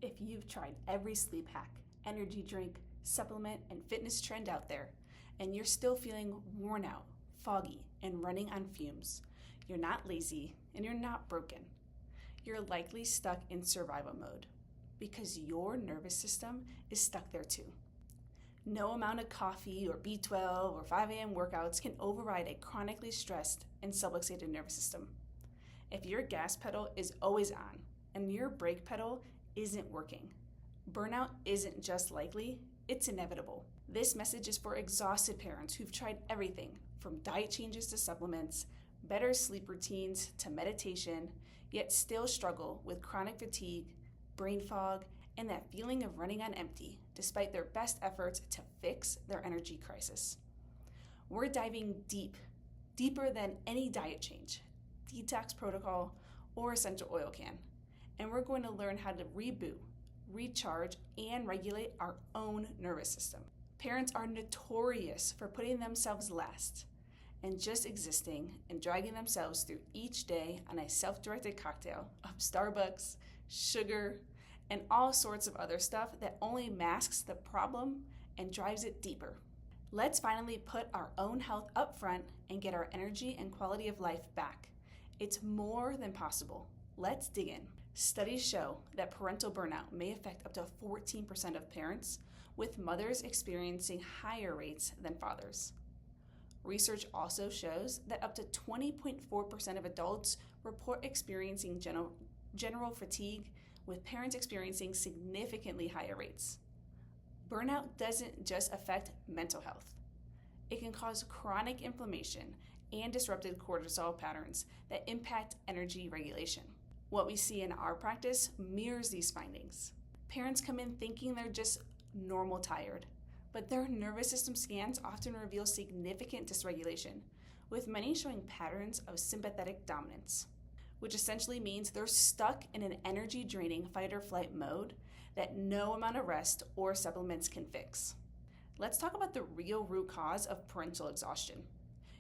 If you've tried every sleep hack, energy drink, supplement, and fitness trend out there, and you're still feeling worn out, foggy, and running on fumes, you're not lazy and you're not broken. You're likely stuck in survival mode because your nervous system is stuck there too. No amount of coffee or B12 or 5 a.m. workouts can override a chronically stressed and subluxated nervous system. If your gas pedal is always on and your brake pedal isn't working, burnout isn't just likely, it's inevitable. This message is for exhausted parents who've tried everything from diet changes to supplements, better sleep routines to meditation, yet still struggle with chronic fatigue, brain fog, and that feeling of running on empty despite their best efforts to fix their energy crisis. We're diving deeper than any diet change, detox protocol, or essential oil can. And we're going to learn how to reboot, recharge, and regulate our own nervous system. Parents are notorious for putting themselves last and just existing and dragging themselves through each day on a self-directed cocktail of Starbucks, sugar, and all sorts of other stuff that only masks the problem and drives it deeper. Let's finally put our own health up front and get our energy and quality of life back. It's more than possible. Let's dig in. Studies show that parental burnout may affect up to 14% of parents, with mothers experiencing higher rates than fathers. Research also shows that up to 20.4% of adults report experiencing general fatigue, with parents experiencing significantly higher rates. Burnout doesn't just affect mental health. It can cause chronic inflammation and disrupted cortisol patterns that impact energy regulation. What we see in our practice mirrors these findings. Parents come in thinking they're just normal tired, but their nervous system scans often reveal significant dysregulation, with many showing patterns of sympathetic dominance, which essentially means they're stuck in an energy-draining fight-or-flight mode that no amount of rest or supplements can fix. Let's talk about the real root cause of parental exhaustion.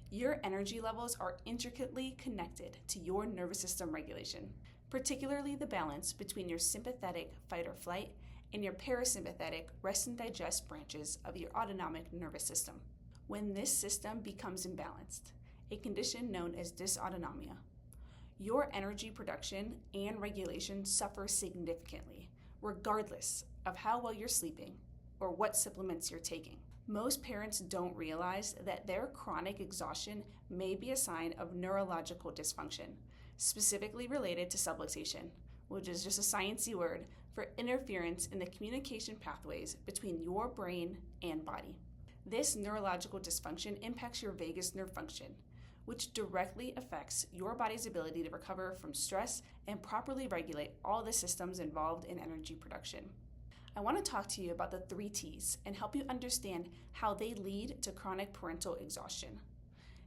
Your energy levels are intricately connected to your nervous system regulation, particularly the balance between your sympathetic fight-or-flight and your parasympathetic rest and digest branches of your autonomic nervous system. When this system becomes imbalanced, a condition known as dysautonomia, your energy production and regulation suffer significantly, regardless of how well you're sleeping or what supplements you're taking. Most parents don't realize that their chronic exhaustion may be a sign of neurological dysfunction, specifically related to subluxation, which is just a sciencey word for interference in the communication pathways between your brain and body. This neurological dysfunction impacts your vagus nerve function, which directly affects your body's ability to recover from stress and properly regulate all the systems involved in energy production. I want to talk to you about the 3 T's and help you understand how they lead to chronic parental exhaustion.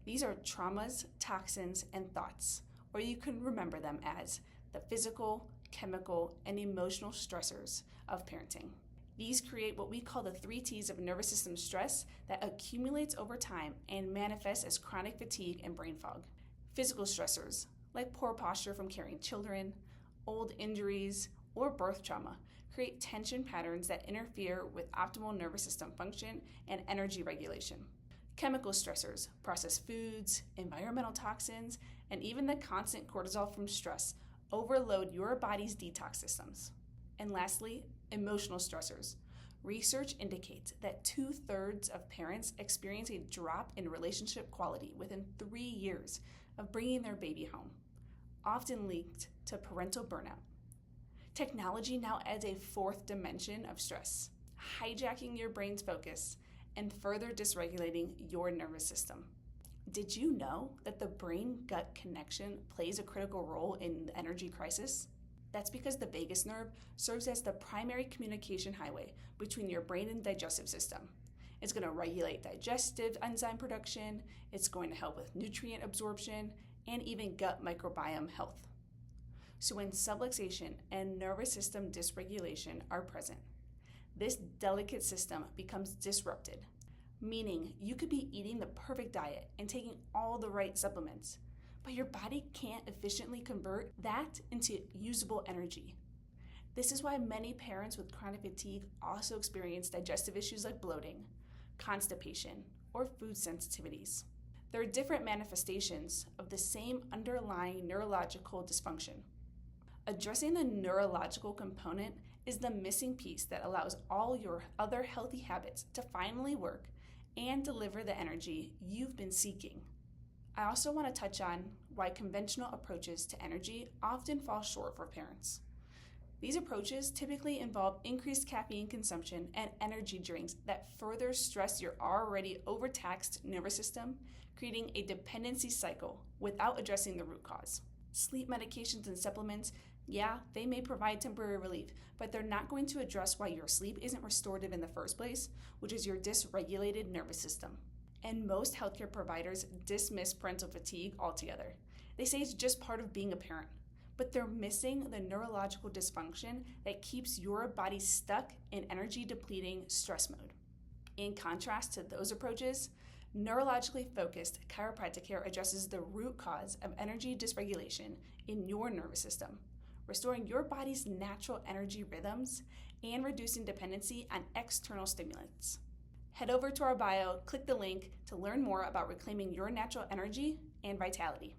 These are traumas, toxins, and thoughts, or you can remember them as the physical, chemical, and emotional stressors of parenting. These create what we call the 3 T's of nervous system stress that accumulates over time and manifests as chronic fatigue and brain fog. Physical stressors, like poor posture from carrying children, old injuries, or birth trauma, create tension patterns that interfere with optimal nervous system function and energy regulation. Chemical stressors, processed foods, environmental toxins, and even the constant cortisol from stress overload your body's detox systems. And lastly, emotional stressors. Research indicates that 2/3 of parents experience a drop in relationship quality within 3 years of bringing their baby home, often linked to parental burnout. Technology now adds a 4th dimension of stress, hijacking your brain's focus and further dysregulating your nervous system. Did you know that the brain-gut connection plays a critical role in the energy crisis? That's because the vagus nerve serves as the primary communication highway between your brain and digestive system. It's going to regulate digestive enzyme production, it's going to help with nutrient absorption, and even gut microbiome health. So when subluxation and nervous system dysregulation are present, this delicate system becomes disrupted, meaning you could be eating the perfect diet and taking all the right supplements, but your body can't efficiently convert that into usable energy. This is why many parents with chronic fatigue also experience digestive issues like bloating, constipation, or food sensitivities. There are different manifestations of the same underlying neurological dysfunction. Addressing the neurological component is the missing piece that allows all your other healthy habits to finally work and deliver the energy you've been seeking. I also want to touch on why conventional approaches to energy often fall short for parents. These approaches typically involve increased caffeine consumption and energy drinks that further stress your already overtaxed nervous system, creating a dependency cycle without addressing the root cause. Sleep medications and supplements, yeah, they may provide temporary relief, but they're not going to address why your sleep isn't restorative in the first place, which is your dysregulated nervous system. And most healthcare providers dismiss parental fatigue altogether. They say it's just part of being a parent, but they're missing the neurological dysfunction that keeps your body stuck in energy-depleting stress mode. In contrast to those approaches, neurologically focused chiropractic care addresses the root cause of energy dysregulation in your nervous system, restoring your body's natural energy rhythms and reducing dependency on external stimulants. Head over to our bio, click the link to learn more about reclaiming your natural energy and vitality.